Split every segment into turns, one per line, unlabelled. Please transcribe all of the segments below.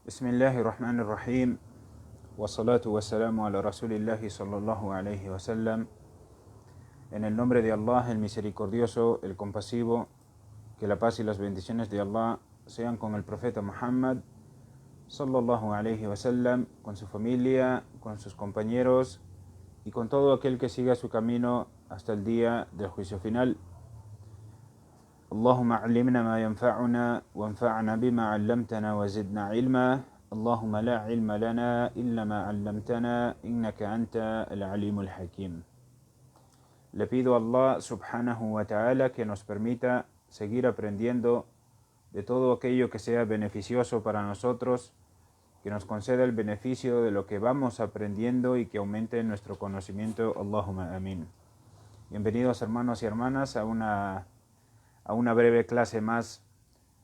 Bismillahirrahmanirrahim. Wassalatu wassalamu ala rasulillahi sallallahu alayhi wa sallam. En el nombre de Allah, el misericordioso, el compasivo, que la paz y las bendiciones de Allah sean con el profeta Muhammad sallallahu alayhi wa sallam, con su familia, con sus compañeros y con todo aquel que siga su camino hasta el día del juicio final. اللهم علمنا ما ينفعنا وانفعنا بما علمتنا وزدنا علما اللهم لا علم لنا إلا ما علمتنا إنك أنت العليم الحكيم. Le pido a Allah subhanahu wa ta'ala que nos permita seguir aprendiendo de todo aquello que sea beneficioso para nosotros, que nos conceda el beneficio de lo que vamos aprendiendo y que aumente nuestro conocimiento. Allahumma amin. Bienvenidos hermanos y hermanas a una breve clase más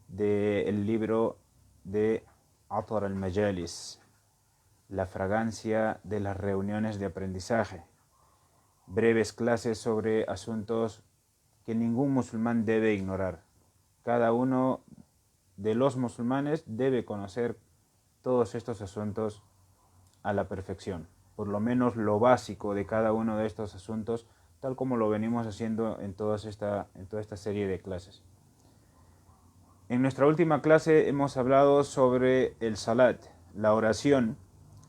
del libro de Atar al-Majalis, la fragancia de las reuniones de aprendizaje. Breves clases sobre asuntos que ningún musulmán debe ignorar. Cada uno de los musulmanes debe conocer todos estos asuntos a la perfección, por lo menos lo básico de cada uno de estos asuntos, tal como lo venimos haciendo en toda esta serie de clases. En nuestra última clase hemos hablado sobre el salat, la oración,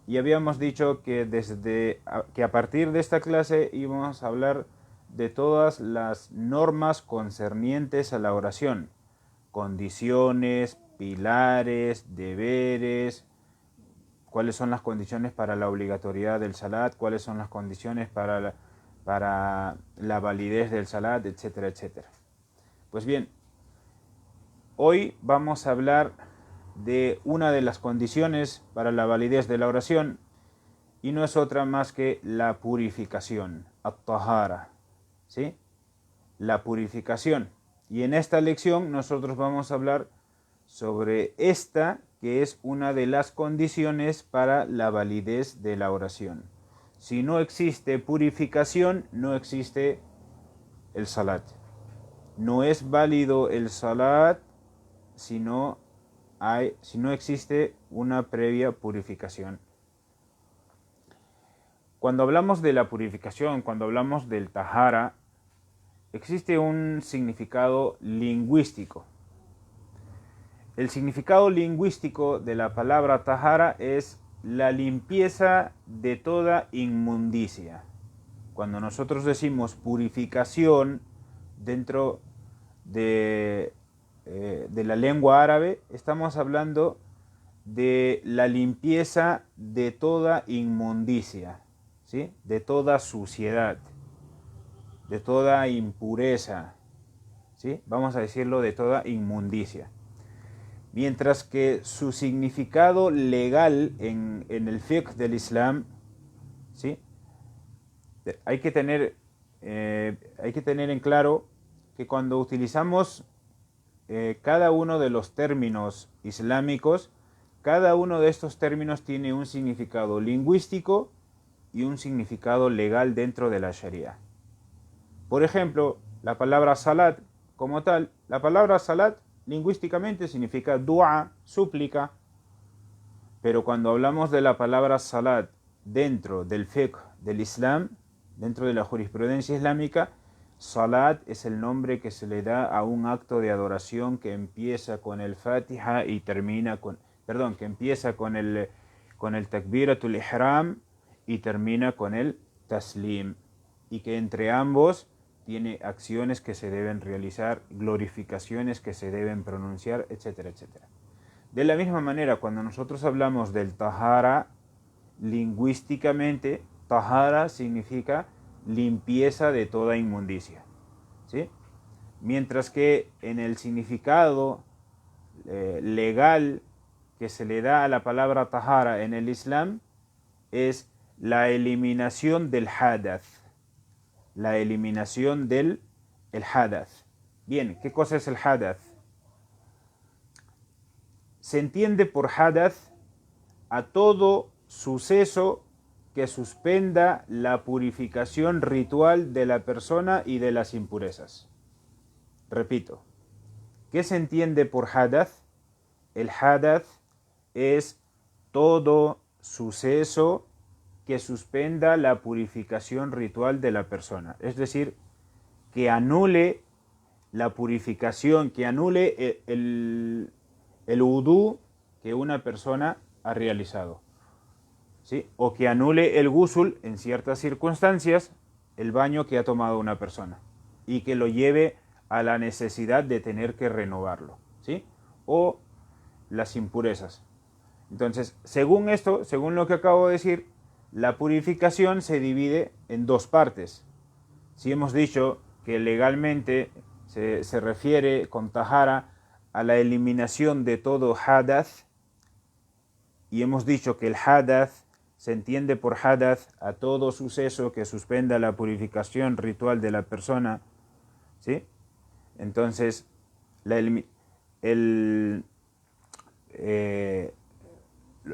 y habíamos dicho que a partir de esta clase íbamos a hablar de todas las normas concernientes a la oración, condiciones, pilares, deberes, cuáles son las condiciones para la obligatoriedad del salat, cuáles son las condiciones para la validez del salat, etcétera, etcétera. Pues bien, hoy vamos a hablar de una de las condiciones para la validez de la oración y no es otra más que la purificación, at-tahara, ¿sí? La purificación. Y en esta lección nosotros vamos a hablar sobre esta que es una de las condiciones para la validez de la oración. Si no existe purificación, no existe el salat. No es válido el salat si no existe una previa purificación. Cuando hablamos de la purificación, cuando hablamos del tahara, existe un significado lingüístico. El significado lingüístico de la palabra tahara es la limpieza de toda inmundicia. Cuando nosotros decimos purificación dentro de la lengua árabe, estamos hablando de la limpieza de toda inmundicia, ¿sí? De toda suciedad, de toda impureza, ¿sí? Vamos a decirlo, de toda inmundicia. Mientras que su significado legal en el fiqh del Islam, ¿sí? Hay que tener en claro que cuando utilizamos cada uno de los términos islámicos, cada uno de estos términos tiene un significado lingüístico y un significado legal dentro de la Sharia. Por ejemplo, la palabra salat como tal, la palabra salat lingüísticamente significa dua, súplica, pero cuando hablamos de la palabra salat dentro del fiqh del Islam, dentro de la jurisprudencia islámica, salat es el nombre que se le da a un acto de adoración que empieza con el Fatiha y termina que empieza con el takbiratul ihram y termina con el taslim, y que entre ambos tiene acciones que se deben realizar, glorificaciones que se deben pronunciar, etcétera, etcétera. De la misma manera, cuando nosotros hablamos del tahara, lingüísticamente, tahara significa limpieza de toda inmundicia, ¿sí? Mientras que en el significado legal que se le da a la palabra tahara en el Islam es la eliminación del hadath, la eliminación del hadath. Bien, ¿qué cosa es el hadath? Se entiende por hadath a todo suceso que suspenda la purificación ritual de la persona y de las impurezas. Repito, ¿qué se entiende por hadath? El hadath es todo suceso que suspenda la purificación ritual de la persona. Es decir, que anule la purificación, que anule el udú que una persona ha realizado, ¿sí? O que anule el gusul en ciertas circunstancias, el baño que ha tomado una persona, y que lo lleve a la necesidad de tener que renovarlo, ¿sí? O las impurezas. Entonces, según esto, según lo que acabo de decir, la purificación se divide en dos partes. Si hemos dicho que legalmente se refiere con tahara a la eliminación de todo hadath, y hemos dicho que el hadath se entiende por hadath a todo suceso que suspenda la purificación ritual de la persona, ¿sí? Entonces,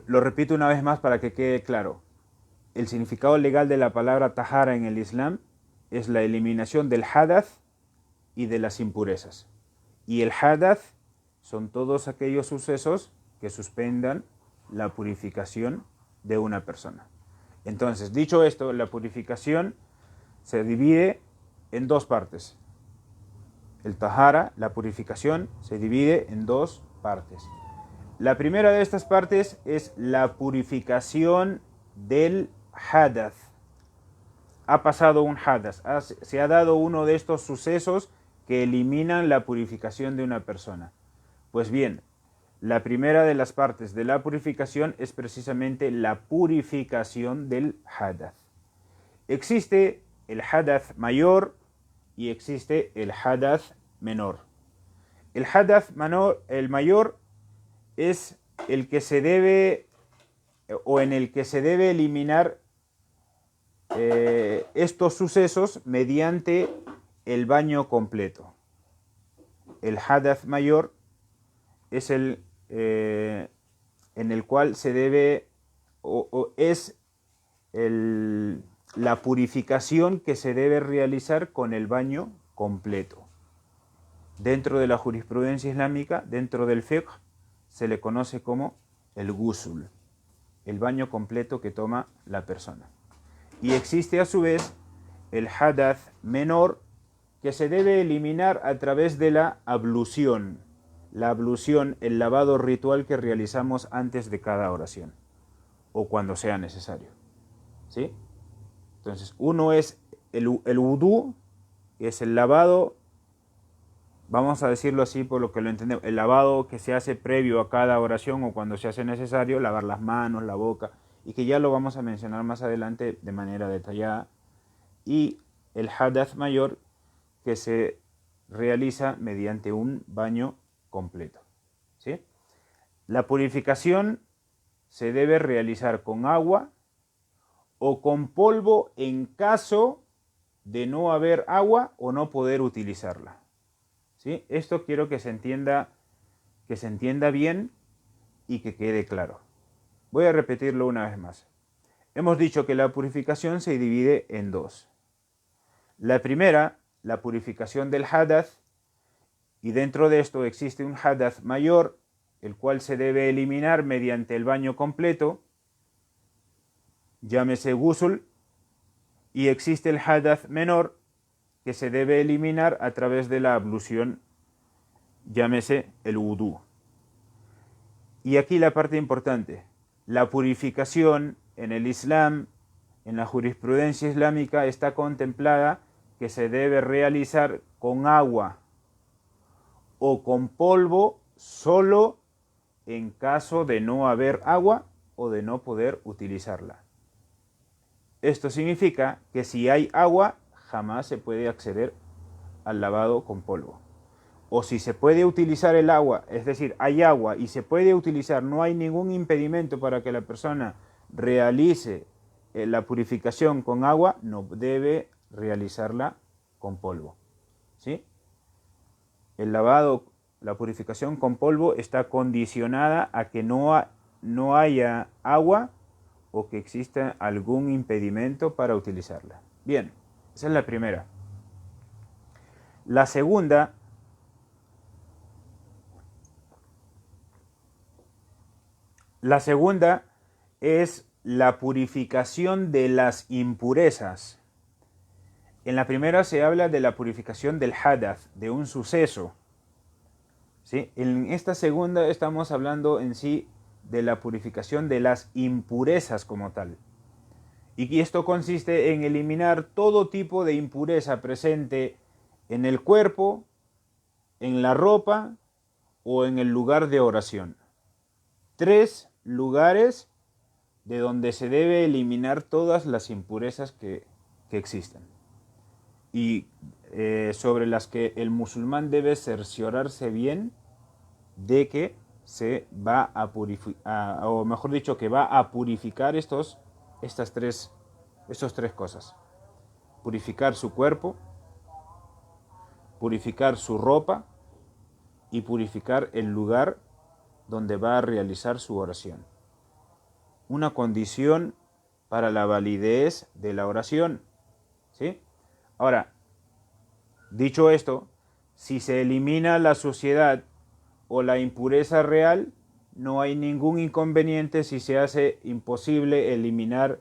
lo repito una vez más para que quede claro. El significado legal de la palabra tahara en el Islam es la eliminación del hadath y de las impurezas. Y el hadath son todos aquellos sucesos que suspendan la purificación de una persona. Entonces, dicho esto, la purificación se divide en dos partes. El tahara, la purificación, se divide en dos partes. La primera de estas partes es la purificación del hadath. Ha pasado un hadath, se ha dado uno de estos sucesos que eliminan la purificación de una persona. Pues bien, la primera de las partes de la purificación es precisamente la purificación del hadath. Existe el hadath mayor y existe el hadath menor. El hadath el mayor es el que se debe o en el que se debe eliminar estos sucesos mediante el baño completo. El hadath mayor es el en el cual se debe es la purificación que se debe realizar con el baño completo. Dentro de la jurisprudencia islámica, dentro del fiqh, se le conoce como el ghusl, el baño completo que toma la persona. Y existe a su vez el hadath menor, que se debe eliminar a través de la ablución. La ablución, el lavado ritual que realizamos antes de cada oración, o cuando sea necesario, ¿sí? Entonces, uno es el wudú, que es el lavado, vamos a decirlo así por lo que lo entendemos, el lavado que se hace previo a cada oración o cuando se hace necesario, lavar las manos, la boca, y que ya lo vamos a mencionar más adelante de manera detallada. Y el hadath mayor, que se realiza mediante un baño completo, ¿sí? La purificación se debe realizar con agua o con polvo en caso de no haber agua o no poder utilizarla, ¿sí? Esto quiero que se entienda bien y que quede claro. Voy a repetirlo una vez más. Hemos dicho que la purificación se divide en dos. La primera, la purificación del hadath, y dentro de esto existe un hadath mayor, el cual se debe eliminar mediante el baño completo, llámese ghusl, y existe el hadath menor, que se debe eliminar a través de la ablución, llámese el wudú. Y aquí la parte importante, la purificación en el Islam, en la jurisprudencia islámica, está contemplada que se debe realizar con agua o con polvo solo en caso de no haber agua o de no poder utilizarla. Esto significa que si hay agua, jamás se puede acceder al lavado con polvo. O si se puede utilizar el agua, es decir, hay agua y se puede utilizar, no hay ningún impedimento para que la persona realice la purificación con agua, no debe realizarla con polvo, ¿sí? El lavado, la purificación con polvo está condicionada a que no haya agua o que exista algún impedimento para utilizarla. Bien, esa es la primera. La segunda es la purificación de las impurezas. En la primera se habla de la purificación del hadath, de un suceso. ¿Sí? En esta segunda estamos hablando en sí de la purificación de las impurezas como tal. Y esto consiste en eliminar todo tipo de impureza presente en el cuerpo, en la ropa o en el lugar de oración. 3 lugares de donde se debe eliminar todas las impurezas que existen. Y sobre las que el musulmán debe cerciorarse bien de que se va a purificar, o mejor dicho, que va a purificar estas tres cosas. Purificar su cuerpo, purificar su ropa y purificar el lugar donde va a realizar su oración. Una condición para la validez de la oración. ¿Sí? Ahora, dicho esto, si se elimina la suciedad o la impureza real, no hay ningún inconveniente si se hace imposible eliminar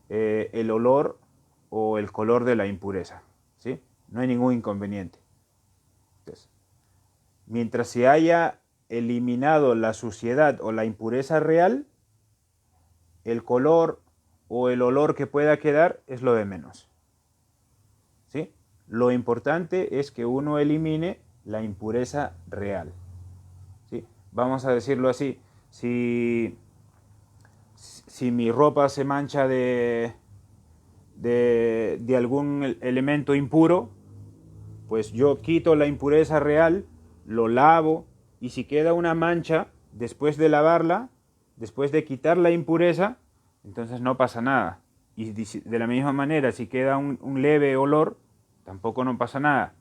el olor o el color de la impureza. ¿Sí? No hay ningún inconveniente. Entonces, mientras se haya eliminado la suciedad o la impureza real, el color o el olor que pueda quedar es lo de menos. ¿Sí? Lo importante es que uno elimine la impureza real. ¿Sí? Vamos a decirlo así, si mi ropa se mancha de algún elemento impuro, pues yo quito la impureza real, lo lavo, y si queda una mancha después de lavarla, después de quitar la impureza, entonces no pasa nada. Y de la misma manera, si queda un leve olor, tampoco no pasa nada.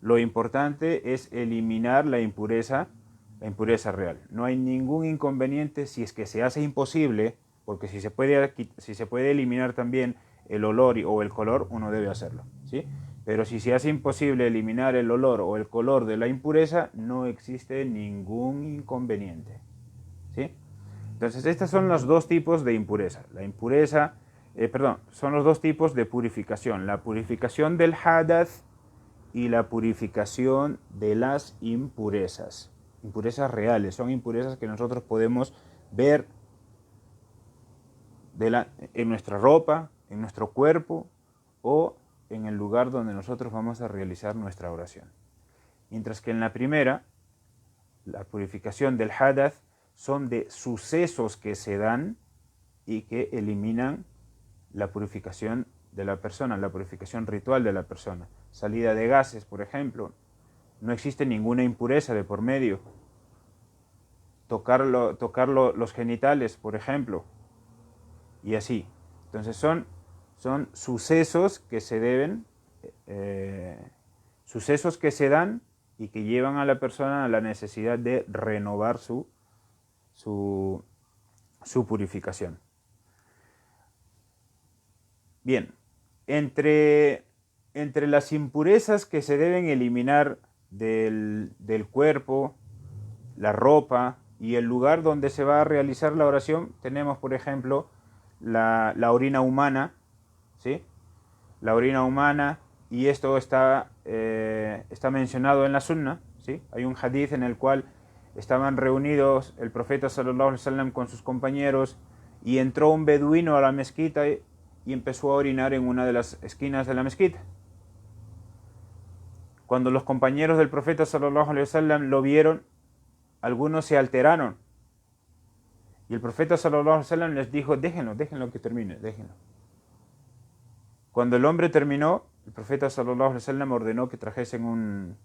Lo importante es eliminar la impureza real. No hay ningún inconveniente si es que se hace imposible, porque si se puede eliminar también el olor o el color, uno debe hacerlo, ¿sí? Pero si se hace imposible eliminar el olor o el color de la impureza, no existe ningún inconveniente, ¿sí? Entonces, estos son los dos tipos de impureza. Son los dos tipos de purificación. La purificación del hadath y la purificación de las impurezas. Impurezas reales, son impurezas que nosotros podemos ver en nuestra ropa, en nuestro cuerpo o en el lugar donde nosotros vamos a realizar nuestra oración. Mientras que en la primera, la purificación del hadath son de sucesos que se dan y que eliminan la purificación de la persona, la purificación ritual de la persona. Salida de gases, por ejemplo, no existe ninguna impureza de por medio. Tocar los genitales, por ejemplo, y así. Entonces son sucesos que se deben, sucesos que se dan y que llevan a la persona a la necesidad de renovar su purificación. Bien, entre las impurezas que se deben eliminar del cuerpo, la ropa y el lugar donde se va a realizar la oración, tenemos, por ejemplo, la orina humana, ¿sí? La orina humana, y esto está mencionado en la Sunna, ¿sí? Hay un hadith en el cual estaban reunidos el profeta sallallahu alaihi wasallam con sus compañeros y entró un beduino a la mezquita y empezó a orinar en una de las esquinas de la mezquita. Cuando los compañeros del profeta sallallahu alaihi wasallam lo vieron, algunos se alteraron. Y el profeta sallallahu alaihi wasallam les dijo: déjenlo que termine, déjenlo. Cuando el hombre terminó, el profeta sallallahu alaihi wasallam ordenó que trajesen un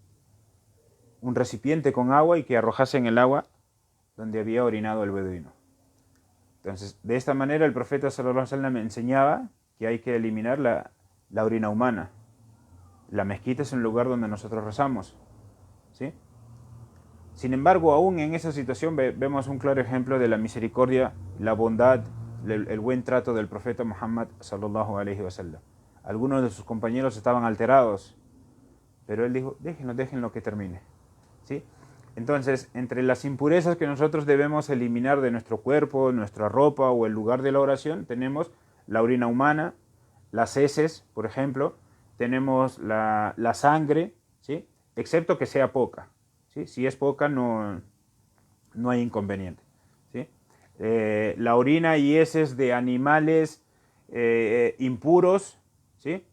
recipiente con agua y que arrojasen el agua donde había orinado el beduino. Entonces, de esta manera el profeta sallallahu alaihi wasallam enseñaba que hay que eliminar la orina humana. La mezquita es un lugar donde nosotros rezamos, ¿sí? Sin embargo, aún en esa situación vemos un claro ejemplo de la misericordia, la bondad, el buen trato del profeta Muhammad sallallahu alaihi wasallam. Algunos de sus compañeros estaban alterados, pero él dijo: déjenlo que termine, ¿sí? Entonces, entre las impurezas que nosotros debemos eliminar de nuestro cuerpo, nuestra ropa o el lugar de la oración, tenemos la orina humana, las heces, por ejemplo, tenemos la sangre, ¿sí? Excepto que sea poca, ¿sí? Si es poca no hay inconveniente, ¿sí? La orina y heces de animales impuros, ¿sí?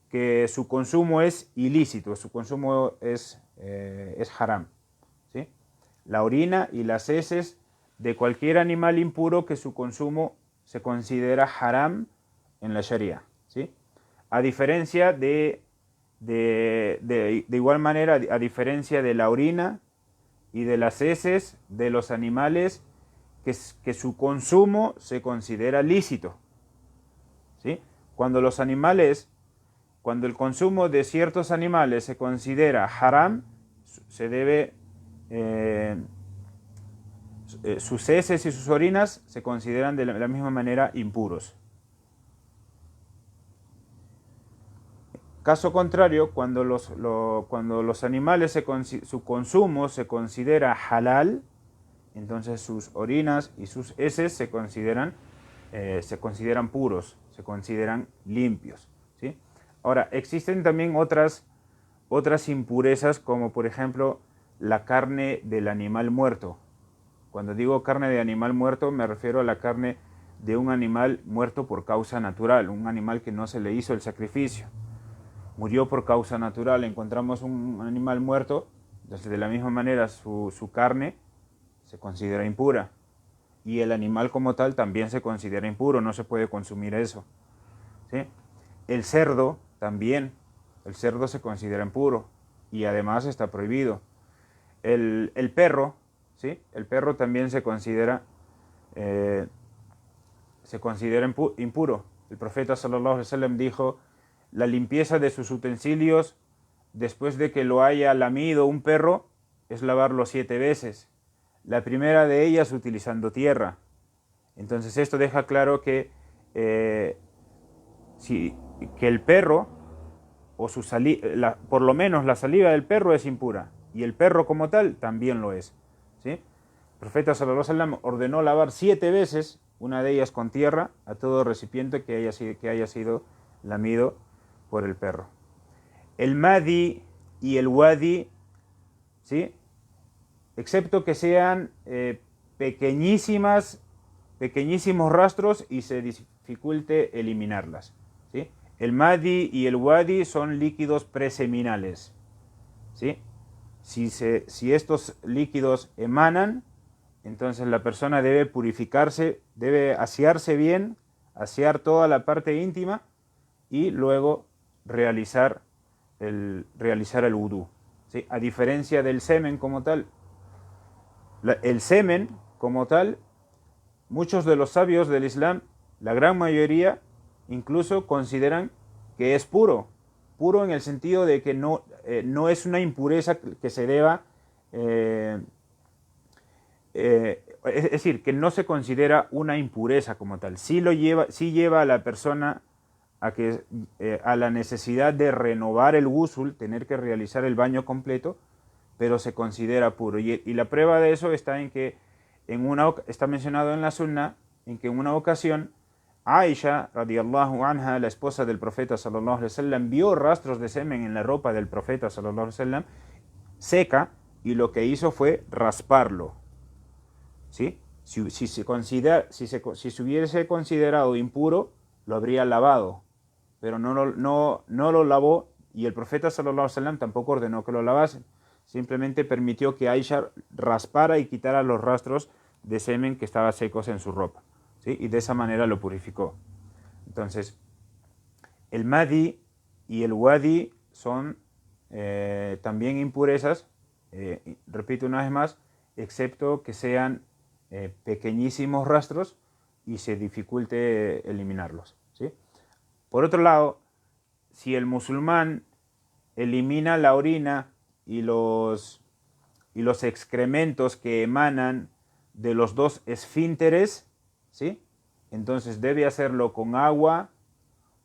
Que su consumo es ilícito, su consumo es haram, ¿sí? La orina y las heces de cualquier animal impuro que su consumo se considera haram en la Sharia, ¿sí? A diferencia de igual manera, a diferencia de la orina y de las heces de los animales que su consumo se considera lícito, ¿sí? Cuando los animales, cuando el consumo de ciertos animales se considera haram, se debe sus heces y sus orinas se consideran de la misma manera impuros. Caso contrario, cuando los animales, su consumo se considera halal, entonces sus orinas y sus heces se consideran puros, se consideran limpios, ¿sí? Ahora, existen también otras impurezas, como por ejemplo la carne del animal muerto. Cuando digo carne de animal muerto, me refiero a la carne de un animal muerto por causa natural, un animal que no se le hizo el sacrificio. Murió por causa natural, encontramos un animal muerto, entonces de la misma manera su carne se considera impura. Y el animal como tal también se considera impuro, no se puede consumir eso, ¿sí? El cerdo también, el cerdo se considera impuro y además está prohibido. El perro, ¿sí? El perro también se considera impuro. El profeta sallallahu alaihi wasallam dijo: la limpieza de sus utensilios después de que lo haya lamido un perro es lavarlo 7 veces. La primera de ellas utilizando tierra. Entonces esto deja claro que el perro o por lo menos la saliva del perro es impura y el perro como tal también lo es, ¿sí? El profeta sallallahu alaihi wasallam ordenó lavar 7 veces, una de ellas con tierra, a todo recipiente que haya sido lamido por el perro. El madi y el wadi, ¿sí? Excepto que sean pequeñísimos rastros y se dificulte eliminarlas, ¿sí? El madi y el wadi son líquidos preseminales, ¿sí? Si estos líquidos emanan, entonces la persona debe purificarse, debe asearse bien, asear toda la parte íntima y luego realizar el wudú, ¿sí? A diferencia del semen como tal. El semen como tal, muchos de los sabios del Islam, la gran mayoría, incluso consideran que es puro en el sentido de que no es una impureza que se deba, es decir, que no se considera una impureza como tal. Sí lleva a la persona a la necesidad de renovar el ghusl, tener que realizar el baño completo, pero se considera puro. Y la prueba de eso está en que está mencionado en la Sunna, en que en una ocasión Aisha radiyallahu anha, la esposa del profeta sallallahu alaihi wasallam, vio rastros de semen en la ropa del profeta sallallahu alaihi wasallam seca, y lo que hizo fue rasparlo, ¿sí? Si se hubiese considerado impuro, lo habría lavado, pero no lo lavó, y el profeta sallallahu alaihi wasallam tampoco ordenó que lo lavasen. Simplemente permitió que Aisha raspara y quitara los rastros de semen que estaban secos en su ropa, ¿sí? Y de esa manera lo purificó. Entonces, el madi y el wadi son también impurezas, repito una vez más, excepto que sean pequeñísimos rastros y se dificulte eliminarlos, ¿sí? Por otro lado, si el musulmán elimina la orina y los excrementos que emanan de los dos esfínteres, ¿sí? Entonces debe hacerlo con agua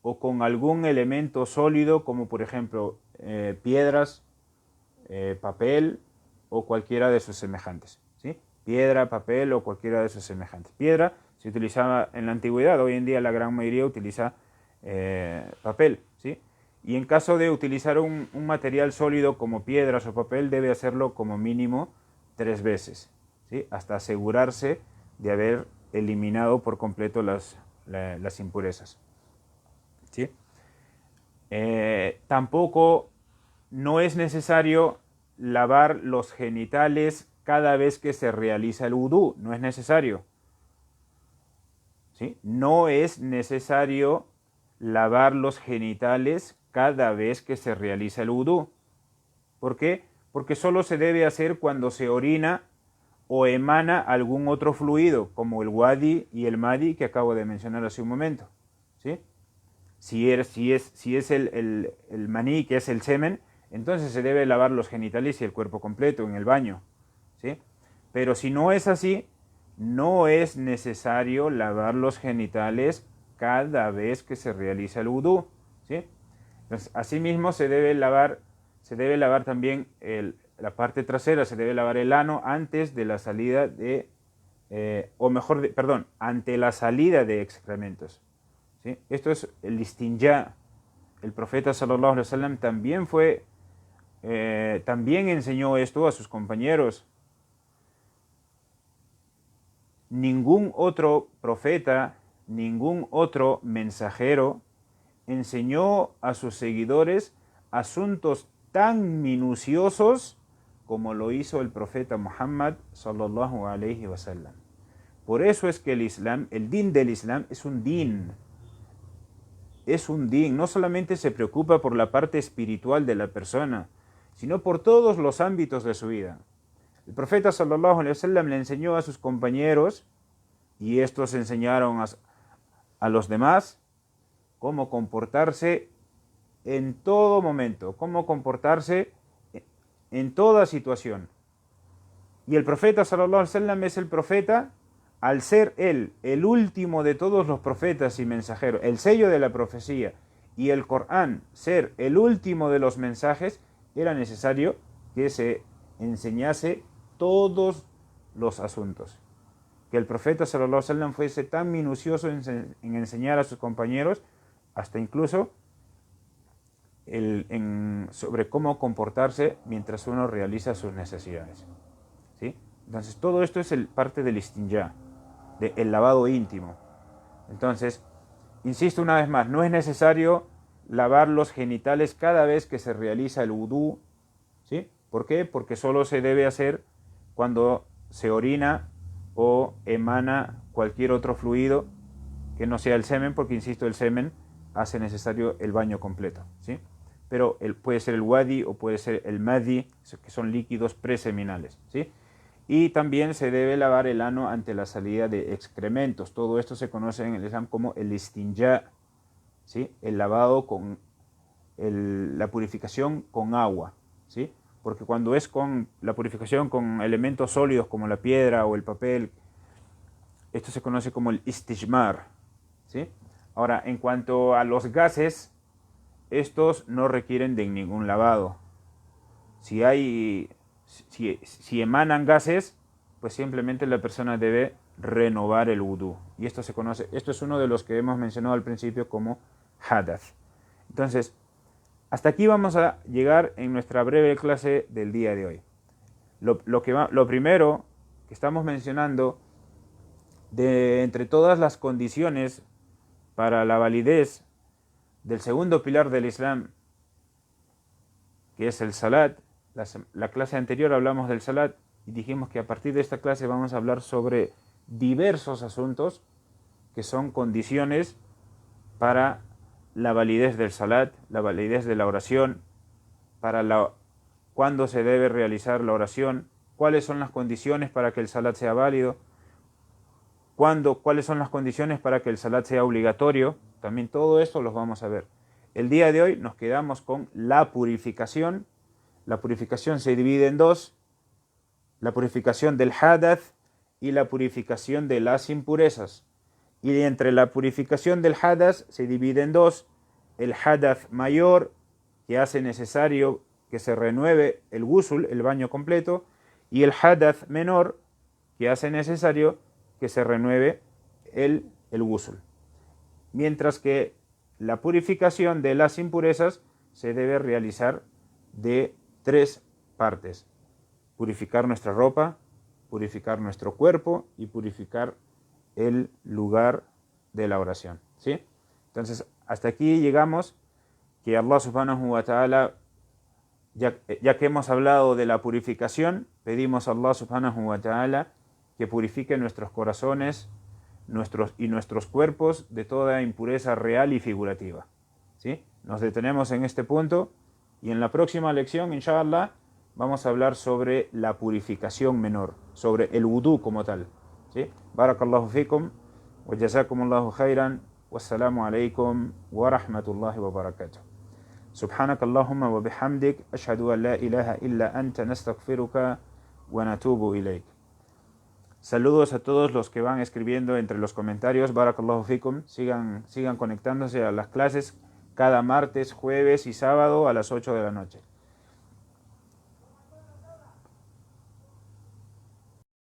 o con algún elemento sólido, como por ejemplo piedras, papel o cualquiera de sus semejantes, ¿sí? Piedra, papel o cualquiera de sus semejantes. Piedra se utilizaba en la antigüedad, hoy en día la gran mayoría utiliza papel, ¿sí? Y en caso de utilizar un material sólido como piedras o papel, debe hacerlo como mínimo 3 veces, ¿sí? Hasta asegurarse de haber eliminado por completo las impurezas, ¿sí? Tampoco no es necesario lavar los genitales cada vez que se realiza el wudú, no es necesario, ¿sí? No es necesario lavar los genitales cada vez que se realiza el wudú. ¿Por qué? Porque solo se debe hacer cuando se orina o emana algún otro fluido, como el wadi y el madi que acabo de mencionar hace un momento, ¿sí? Si es el maní, que es el semen, entonces se debe lavar los genitales y el cuerpo completo en el baño, ¿sí? Pero si no es así, no es necesario lavar los genitales cada vez que se realiza el wudú, ¿sí? Entonces, asimismo se debe lavar también la parte trasera, se debe lavar el ano antes de la salida ante la salida de excrementos, ¿sí? Esto es el istinjá. El profeta sallallahu alaihi wasallam también enseñó esto a sus compañeros. Ningún otro profeta, ningún otro mensajero enseñó a sus seguidores asuntos tan minuciosos como lo hizo el profeta Muhammad sallallahu alaihi wasallam. Por eso es que el din del Islam es un din. No solamente se preocupa por la parte espiritual de la persona, sino por todos los ámbitos de su vida. El profeta sallallahu alaihi wasallam le enseñó a sus compañeros, y estos enseñaron a los demás, cómo comportarse en todo momento, cómo comportarse en toda situación. Y el profeta sallallahu alaihi wasallam es el profeta, al ser él el último de todos los profetas y mensajeros, el sello de la profecía, y el Corán ser el último de los mensajes, era necesario que se enseñase todos los asuntos. Que el profeta sallallahu alaihi wasallam fuese tan minucioso en enseñar a sus compañeros, hasta incluso sobre cómo comportarse mientras uno realiza sus necesidades, ¿sí? Entonces todo esto es parte del istinjá, del lavado íntimo. Entonces, insisto una vez más, no es necesario lavar los genitales cada vez que se realiza el wudú, ¿sí? ¿Por qué? Porque solo se debe hacer cuando se orina o emana cualquier otro fluido que no sea el semen, porque insisto, el semen hace necesario el baño completo, ¿sí? Pero puede ser el wadi o puede ser el madi, que son líquidos preseminales, ¿sí? Y también se debe lavar el ano ante la salida de excrementos. Todo esto se conoce en el Islam como el istinjá, ¿sí? El lavado la purificación con agua, ¿sí? Porque cuando es con la purificación con elementos sólidos como la piedra o el papel, esto se conoce como el istijmar, ¿sí? Ahora, en cuanto a los gases, estos no requieren de ningún lavado. Si emanan gases, pues simplemente la persona debe renovar el wudú. Y esto es uno de los que hemos mencionado al principio como hadath. Entonces, hasta aquí vamos a llegar en nuestra breve clase del día de hoy. Lo primero que estamos mencionando, entre todas las condiciones para la validez del segundo pilar del Islam, que es el salat. La clase anterior hablamos del salat y dijimos que a partir de esta clase vamos a hablar sobre diversos asuntos que son condiciones para la validez del salat, la validez de la oración, cuándo se debe realizar la oración, cuáles son las condiciones para que el salat sea válido, cuáles son las condiciones para que el salat sea obligatorio. También todo esto los vamos a ver. El día de hoy nos quedamos con la purificación. La purificación se divide en dos: la purificación del hadath y la purificación de las impurezas. Y entre la purificación del hadath se divide en dos: el hadath mayor, que hace necesario que se renueve el ghusl, el baño completo, y el hadath menor, que hace necesario que se renueve el ghusl. Mientras que la purificación de las impurezas se debe realizar de 3 partes: purificar nuestra ropa, purificar nuestro cuerpo y purificar el lugar de la oración, ¿sí? Entonces, hasta aquí llegamos, que Allah subhanahu wa ta'ala, ya que hemos hablado de la purificación, pedimos a Allah subhanahu wa ta'ala que purifique nuestros corazones y nuestros cuerpos de toda impureza real y figurativa, ¿sí? Nos detenemos en este punto y en la próxima lección, inshallah, vamos a hablar sobre la purificación menor, sobre el wudú como tal, ¿sí? Barakallahu fikum wa jazakumullahu khairan, wassalamu alaikum wa rahmatullahi wa barakatuh. سبحانك اللهم وبحمدك أشهد أن لا إله إلا أنت نستغفرك ونتوب إليك. Saludos a todos los que van escribiendo entre los comentarios. Barakallahu fikum. Sigan conectándose a las clases cada martes, jueves y sábado a las 8 de la noche.